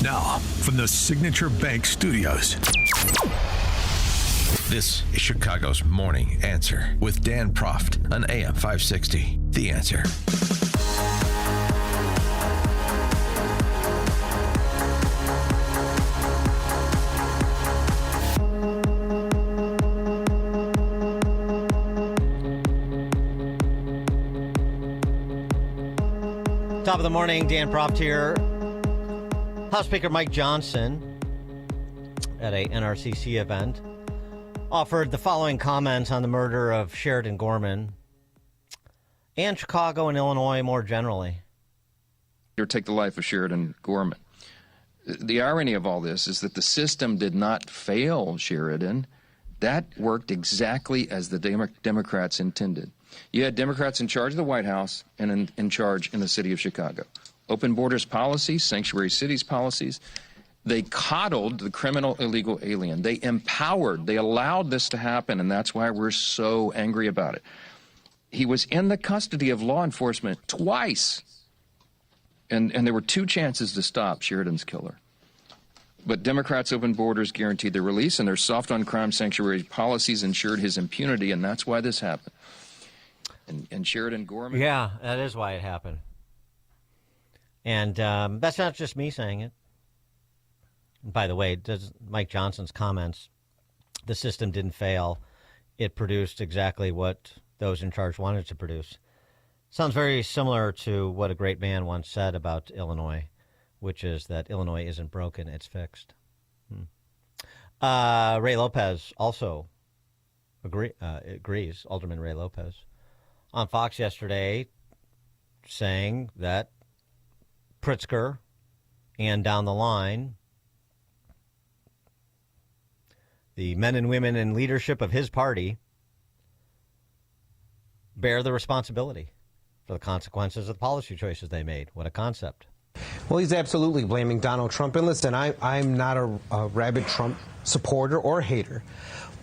Now, from the Signature Bank Studios. This is Chicago's Morning Answer with Dan Proft on AM 560. The Answer. Top of the morning, Dan Proft here. House Speaker Mike Johnson at a NRCC event offered the following comments on the murder of Sheridan Gorman and Chicago and Illinois more generally. Or take the life of Sheridan Gorman. The irony of all this is that the system did not fail Sheridan. That worked exactly as the Democrats intended. You had Democrats in charge of the White House and in charge in the city of Chicago. Open borders policies, sanctuary cities policies. They coddled the criminal illegal alien. They empowered, they allowed this to happen, and that's why we're so angry about it. He was in the custody of law enforcement twice, and there were two chances to stop Sheridan's killer. But Democrats' open borders guaranteed their release, and their soft on crime sanctuary policies ensured his impunity, and that's why this happened. And Sheridan Gorman... Yeah, that is why it happened. And that's not just me saying it. By the way, does Mike Johnson's comments, the system didn't fail. It produced exactly what those in charge wanted to produce. Sounds very similar to what a great man once said about Illinois, which is that Illinois isn't broken, it's fixed. Ray Lopez also agrees, Alderman Ray Lopez, on Fox yesterday saying that Pritzker and down the line, the men and women in leadership of his party bear the responsibility for the consequences of the policy choices they made. What a concept. Well, he's absolutely blaming Donald Trump. And listen, I'm not a rabid Trump supporter or hater.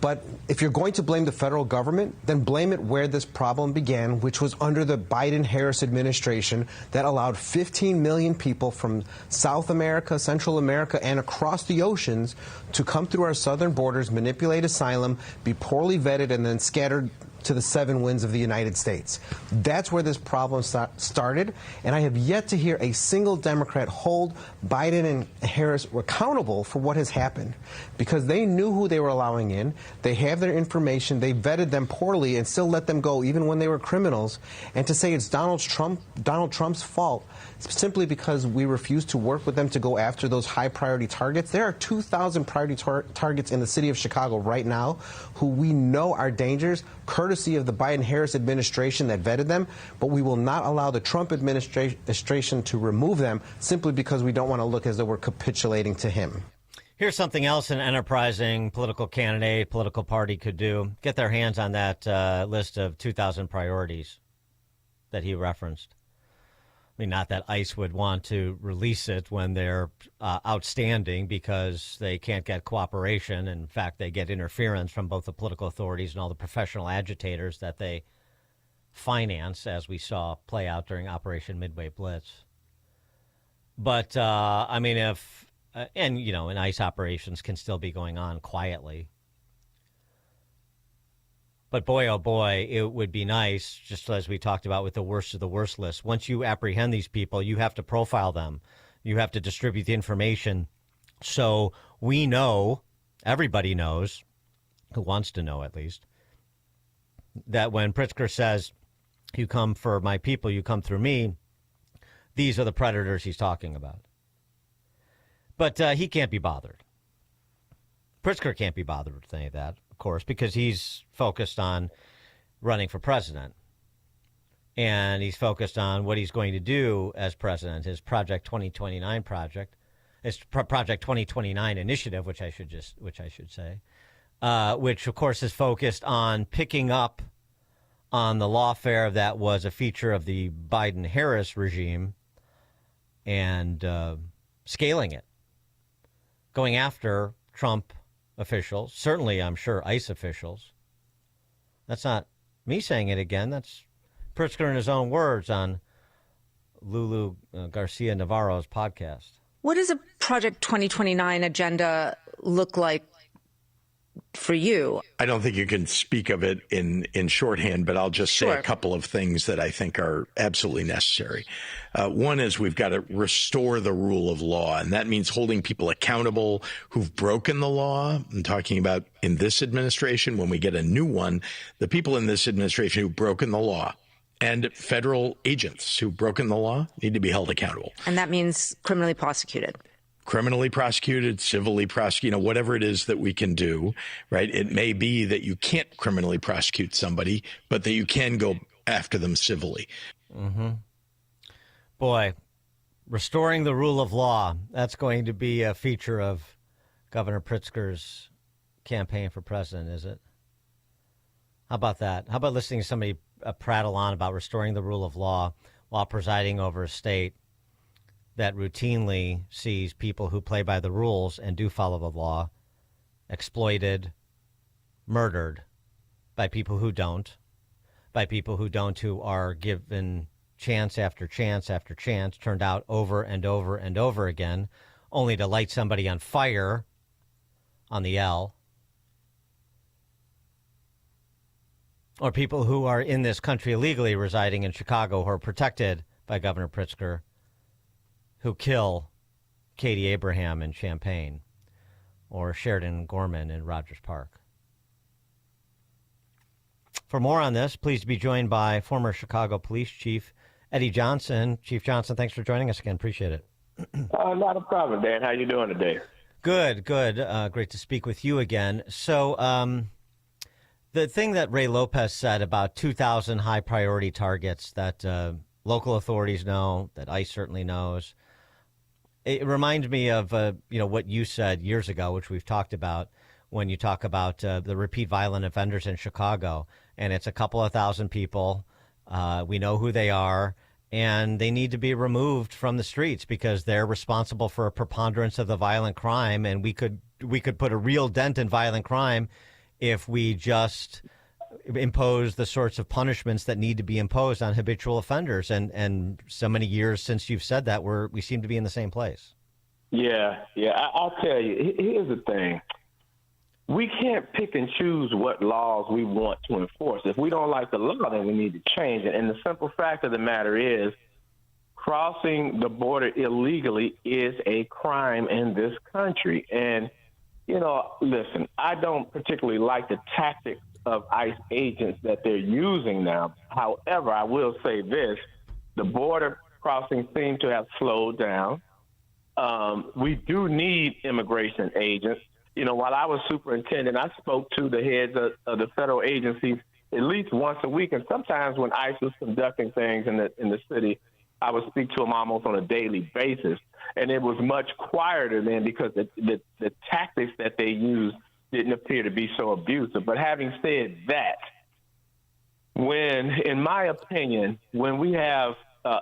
But if you're going to blame the federal government, then blame it where this problem began, which was under the Biden-Harris administration that allowed 15 million people from South America, Central America, and across the oceans to come through our southern borders, manipulate asylum, be poorly vetted, and then scattered to the seven winds of the United States. That's where this problem started, and I have yet to hear a single Democrat hold Biden and Harris accountable for what has happened, because they knew who they were allowing in, they have their information, they vetted them poorly and still let them go even when they were criminals. And to say it's Donald Trump's fault simply because we refuse to work with them to go after those high priority targets. There are 2,000 priority targets in the city of Chicago right now who we know are dangerous, courtesy of the Biden-Harris administration that vetted them, but we will not allow the Trump administration to remove them simply because we don't want to look as though we're capitulating to him. Here's something else an enterprising political candidate, political party could do. Get their hands on that list of 2,000 priorities that he referenced. I mean, not that ICE would want to release it when they're outstanding because they can't get cooperation. In fact, they get interference from both the political authorities and all the professional agitators that they finance, as we saw play out during Operation Midway Blitz. But, I mean, and ICE operations can still be going on quietly. But boy, oh boy, it would be nice, just as we talked about with the worst of the worst list. Once you apprehend these people, you have to profile them. You have to distribute the information. So we know, everybody knows, who wants to know at least, that when Pritzker says, you come for my people, you come through me, these are the predators he's talking about. But he can't be bothered. Pritzker can't be bothered with any of that, of course, because he's focused on running for president. And he's focused on what he's going to do as president, his Project 2029 project, his Project 2029 initiative, which I should say, which, of course, is focused on picking up on the lawfare that was a feature of the Biden-Harris regime and scaling it, going after Trump officials, certainly, I'm sure, ICE officials. That's not me saying it again. That's Pritzker in his own words on Lulu Garcia Navarro's podcast. What does a Project 2029 agenda look like for you? I don't think you can speak of it in shorthand, but I'll just say Sure. a couple of things that I think are absolutely necessary. One is we've got to restore the rule of law, and that means holding people accountable who've broken the law. I'm talking about in this administration. When we get a new one, the people in this administration who've broken the law and federal agents who've broken the law need to be held accountable. And that means criminally prosecuted. Criminally prosecuted, civilly prosecuted, whatever it is that we can do, right? It may be that you can't criminally prosecute somebody, but that you can go after them civilly. Mm-hmm. Boy, restoring the rule of law, that's going to be a feature of Governor Pritzker's campaign for president, is it? How about that? How about listening to somebody prattle on about restoring the rule of law while presiding over a state that routinely sees people who play by the rules and do follow the law exploited, murdered by people who don't, who are given chance after chance after chance, turned out over and over and over again, only to light somebody on fire on the L. Or people who are in this country illegally residing in Chicago who are protected by Governor Pritzker, who kill Katie Abraham in Champaign or Sheridan Gorman in Rogers Park. For more on this, pleased to be joined by former Chicago Police Chief Eddie Johnson. Chief Johnson, thanks for joining us again. Appreciate it. Not a problem, Dan. How you doing today? Good. Great to speak with you again. So the thing that Ray Lopez said about 2,000 high priority targets that local authorities know, that ICE certainly knows, it reminds me of what you said years ago, which we've talked about when you talk about the repeat violent offenders in Chicago. And it's a couple of thousand people. We know who they are, and they need to be removed from the streets because they're responsible for a preponderance of the violent crime. And we could put a real dent in violent crime if we just impose the sorts of punishments that need to be imposed on habitual offenders. And so many years since you've said that, we seem to be in the same place. Yeah. I'll tell you, here's the thing. We can't pick and choose what laws we want to enforce. If we don't like the law, then we need to change it. And the simple fact of the matter is, crossing the border illegally is a crime in this country. And, listen, I don't particularly like the tactics of ICE agents that they're using now. However, I will say this, the border crossing seem to have slowed down. We do need immigration agents. While I was superintendent, I spoke to the heads of the federal agencies at least once a week. And sometimes when ICE was conducting things in the city, I would speak to them almost on a daily basis. And it was much quieter then because the tactics that they used didn't appear to be so abusive. But having said that, in my opinion, when we have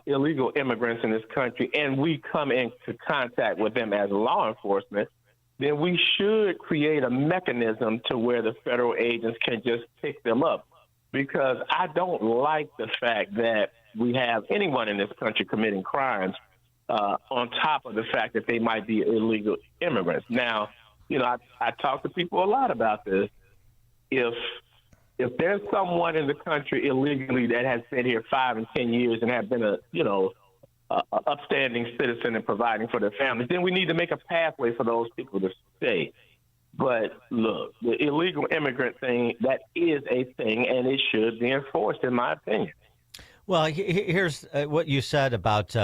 illegal immigrants in this country and we come into contact with them as law enforcement, then we should create a mechanism to where the federal agents can just pick them up. Because I don't like the fact that we have anyone in this country committing crimes on top of the fact that they might be illegal immigrants. Now, I talk to people a lot about this. If there's someone in the country illegally that has been here 5 and 10 years and have been a upstanding citizen and providing for their families, then we need to make a pathway for those people to stay. But look, the illegal immigrant thing, that is a thing, and it should be enforced, in my opinion. Well, here's what you said about,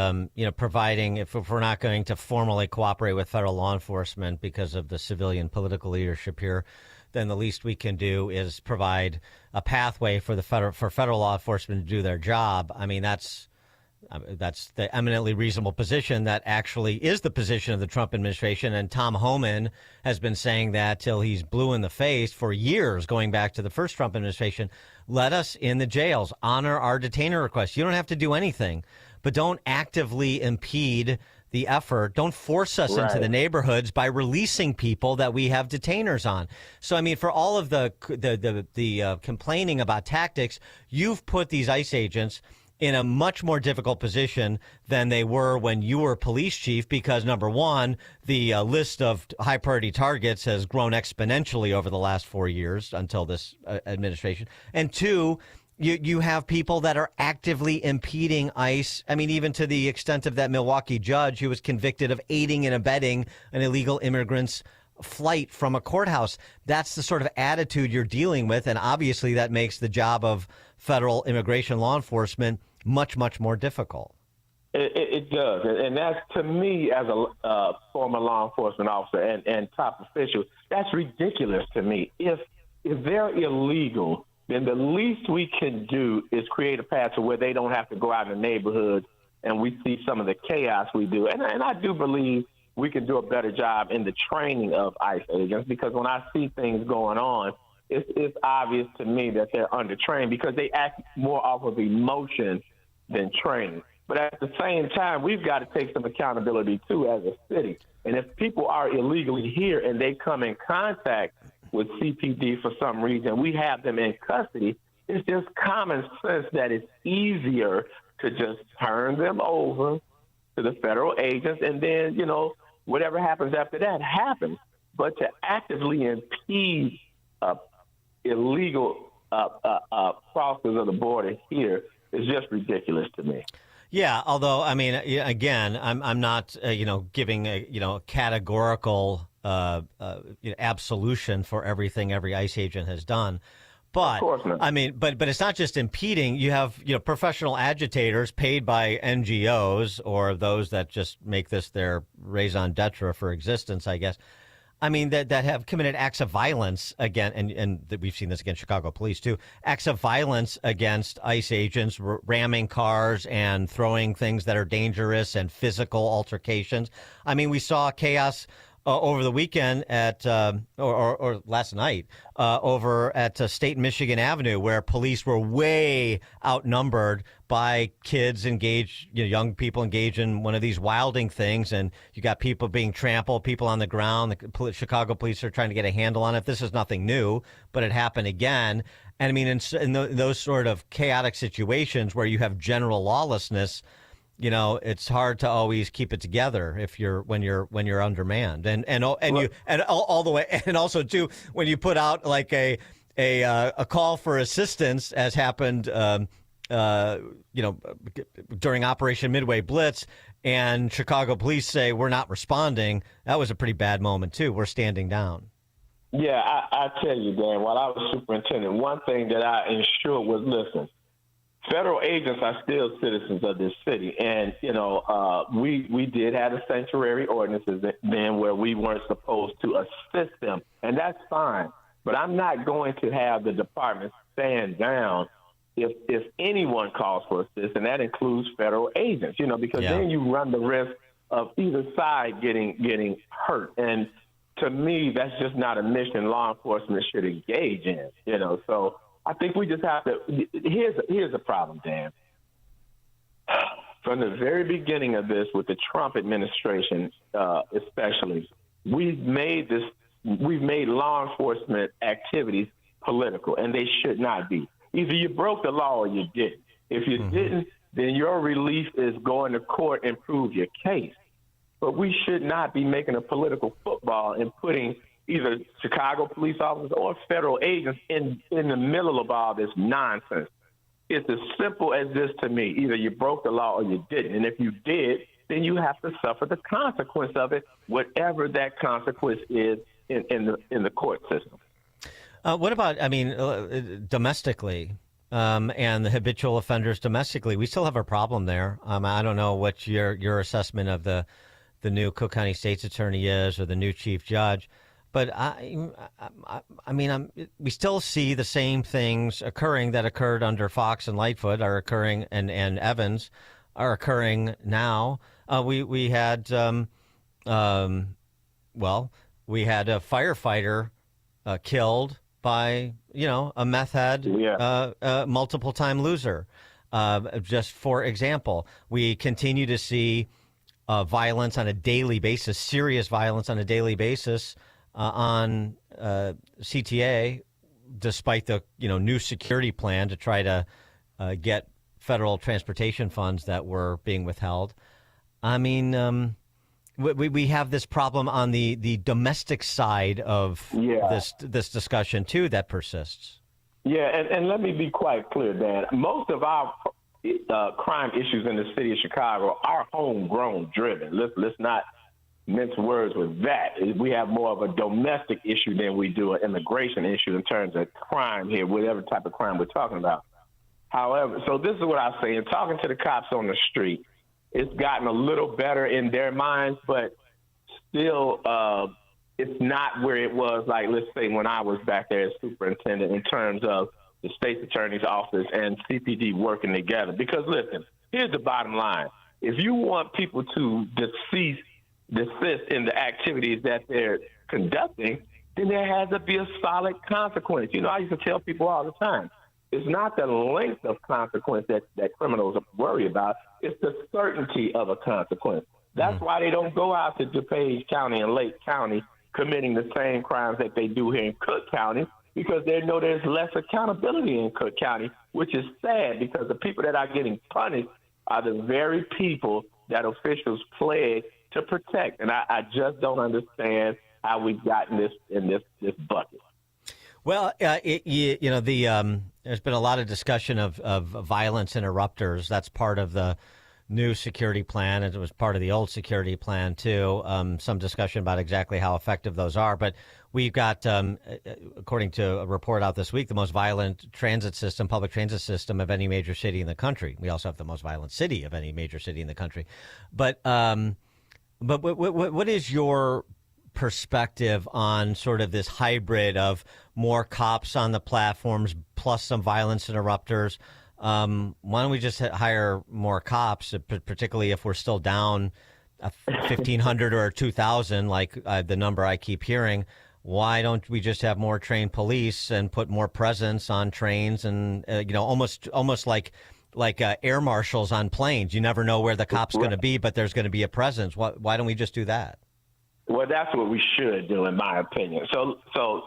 providing, if we're not going to formally cooperate with federal law enforcement because of the civilian political leadership here, then the least we can do is provide a pathway for federal law enforcement to do their job. I mean, that's the eminently reasonable position that actually is the position of the Trump administration. And Tom Homan has been saying that till he's blue in the face for years, going back to the first Trump administration. Let us in the jails, honor our detainer requests. You don't have to do anything, but don't actively impede the effort. Don't force us into the neighborhoods by releasing people that we have detainers on. So, I mean, for all of the complaining about tactics, you've put these ICE agents in a much more difficult position than they were when you were police chief, because number one, the list of high priority targets has grown exponentially over the last 4 years until this administration. And two, you have people that are actively impeding ICE. I mean, even to the extent of that Milwaukee judge who was convicted of aiding and abetting an illegal immigrant's flight from a courthouse. That's the sort of attitude you're dealing with. And obviously that makes the job of federal immigration law enforcement much, much more difficult. It does. And that's, to me, as a former law enforcement officer and top official, that's ridiculous to me. If they're illegal, then the least we can do is create a path to where they don't have to go out in the neighborhood and we see some of the chaos we do. And I do believe we can do a better job in the training of ICE agents, because when I see things going on, it's obvious to me that they're undertrained because they act more off of emotion than training. But at the same time, we've got to take some accountability, too, as a city. And if people are illegally here and they come in contact with CPD for some reason, we have them in custody, it's just common sense that it's easier to just turn them over to the federal agents, and then, you know, whatever happens after that happens. But to actively impede illegal crossers of the border here is just ridiculous to me. Yeah, although, I mean, again, I'm not, giving a categorical absolution for everything every ICE agent has done. But of course not. I mean, but it's not just impeding. You have, professional agitators paid by NGOs or those that just make this their raison d'etre for existence, I guess. I mean, that have committed acts of violence again, and we've seen this against Chicago police too, acts of violence against ICE agents, ramming cars and throwing things that are dangerous, and physical altercations. I mean, we saw chaos over the weekend at or last night over at State Michigan Avenue, where police were way outnumbered by kids engaged, young people engaged in one of these wilding things, and you got people being trampled, people on the ground. The Chicago police are trying to get a handle on it. This is nothing new, but it happened again. And I mean, in those sort of chaotic situations where you have general lawlessness, it's hard to always keep it together when you're undermanned, and all the way, and also too, when you put out like a call for assistance, as happened, during Operation Midway Blitz, and Chicago police say we're not responding. That was a pretty bad moment too. We're standing down. Yeah, I tell you, Dan, while I was superintendent, one thing that I ensured was, listen, federal agents are still citizens of this city. And, we did have a sanctuary ordinances then where we weren't supposed to assist them. And that's fine. But I'm not going to have the department stand down if anyone calls for assistance, and that includes federal agents, because then you run the risk of either side getting hurt. And to me, that's just not a mission law enforcement should engage in, So I think we just have to. Here's the problem, Dan. From the very beginning of this, with the Trump administration, especially, we've made law enforcement activities political, and they should not be. Either you broke the law or you didn't. If you didn't, then your relief is going to court and prove your case. But we should not be making a political football and putting either Chicago police officers or federal agents in the middle of all this nonsense. It's as simple as this to me. Either you broke the law or you didn't. And if you did, then you have to suffer the consequence of it, whatever that consequence is in the court system. What about, domestically, and the habitual offenders domestically? We still have a problem there. I don't know what your assessment of the new Cook County State's Attorney is, or the new Chief Judge. But we still see the same things occurring that occurred under Fox and Lightfoot are occurring, and Evans are occurring now. We had a firefighter killed by a meth head, multiple time loser. Just for example, we continue to see violence on a daily basis, serious violence on a daily basis. On CTA, despite the new security plan to try to get federal transportation funds that were being withheld. I mean, we have this problem on the domestic side of this discussion too that persists. Yeah, and let me be quite clear, Dan. Most of our crime issues in the city of Chicago are homegrown driven. Let's not mince words with that. We have more of a domestic issue than we do an immigration issue in terms of crime here, whatever type of crime we're talking about. However, so this is what I say, in talking to the cops on the street, it's gotten a little better in their minds, but still it's not where it was, like, let's say, when I was back there as superintendent in terms of the state's attorney's office and CPD working together. Because, listen, here's the bottom line. If you want people to desist in the activities that they're conducting, then there has to be a solid consequence. You know, I used to tell people all the time, it's not the length of consequence that criminals worry about. It's the certainty of a consequence. That's why they don't go out to DuPage County and Lake County committing the same crimes that they do here in Cook County, because they know there's less accountability in Cook County, which is sad, because the people that are getting punished are the very people that officials pledge to protect. And I just don't understand how we've gotten this in this bucket. Well, there's been a lot of discussion of violence interrupters. That's part of the new security plan, and it was part of the old security plan, too. Some discussion about exactly how effective those are. But we've got, according to a report out this week, the most violent public transit system of any major city in the country. We also have the most violent city of any major city in the country. But what is your perspective on sort of this hybrid of more cops on the platforms plus some violence interrupters? Why don't we just hire more cops, particularly if we're still down 1,500 or 2,000, like the number I keep hearing? Why don't we just have more trained police and put more presence on trains and, almost like air marshals on planes? You never know where the cop's going to be, but there's going to be a presence. Why don't we just do that? Well, that's what we should do, in my opinion. So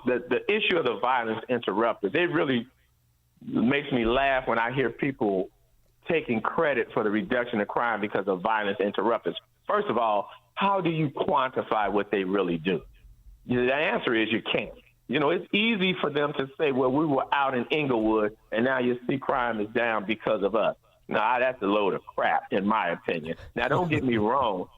the issue of the violence interrupters, it really makes me laugh when I hear people taking credit for the reduction of crime because of violence interrupters. First of all, how do you quantify what they really do? The answer is you can't. It's easy for them to say, well, we were out in Inglewood and now you see crime is down because of us. Now, that's a load of crap, in my opinion. Now, don't get me wrong.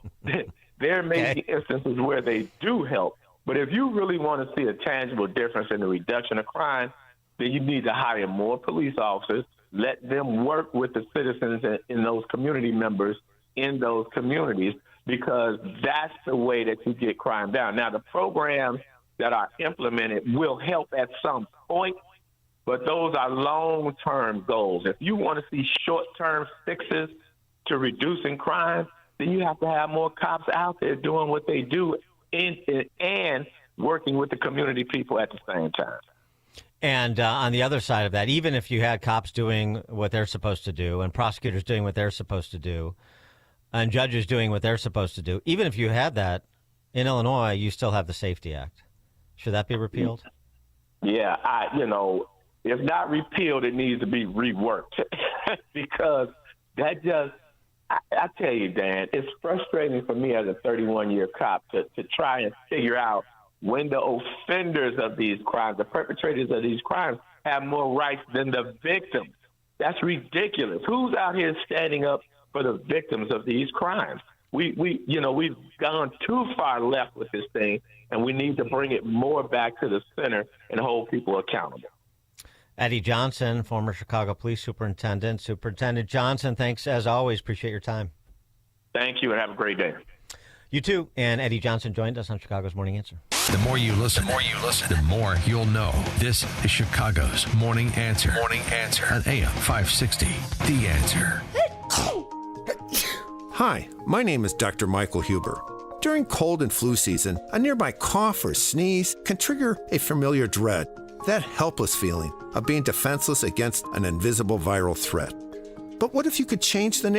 There may be instances where they do help. But if you really want to see a tangible difference in the reduction of crime, then you need to hire more police officers, let them work with the citizens and those community members in those communities, because that's the way that you get crime down. Now, the programs that are implemented will help at some point, but those are long-term goals. If you want to see short-term fixes to reducing crime, then you have to have more cops out there doing what they do and working with the community people at the same time. And on the other side of that, even if you had cops doing what they're supposed to do and prosecutors doing what they're supposed to do and judges doing what they're supposed to do, even if you had that, in Illinois, you still have the Safety Act. Should that be repealed? Yeah, if not repealed, it needs to be reworked because that just, I tell you, Dan, it's frustrating for me as a 31-year cop to try and figure out when the offenders of these crimes, the perpetrators of these crimes, have more rights than the victims. That's ridiculous. Who's out here standing up for the victims of these crimes? We've gone too far left with this thing, and we need to bring it more back to the center and hold people accountable. Eddie Johnson, former Chicago Police Superintendent. Superintendent Johnson, thanks as always. Appreciate your time. Thank you, and have a great day. You too. And Eddie Johnson joined us on Chicago's Morning Answer. The more you listen, the more you'll know. This is Chicago's Morning Answer. Morning Answer on AM 560. The Answer. Hi, my name is Dr. Michael Huber. During cold and flu season, a nearby cough or sneeze can trigger a familiar dread, that helpless feeling of being defenseless against an invisible viral threat. But what if you could change the narrative?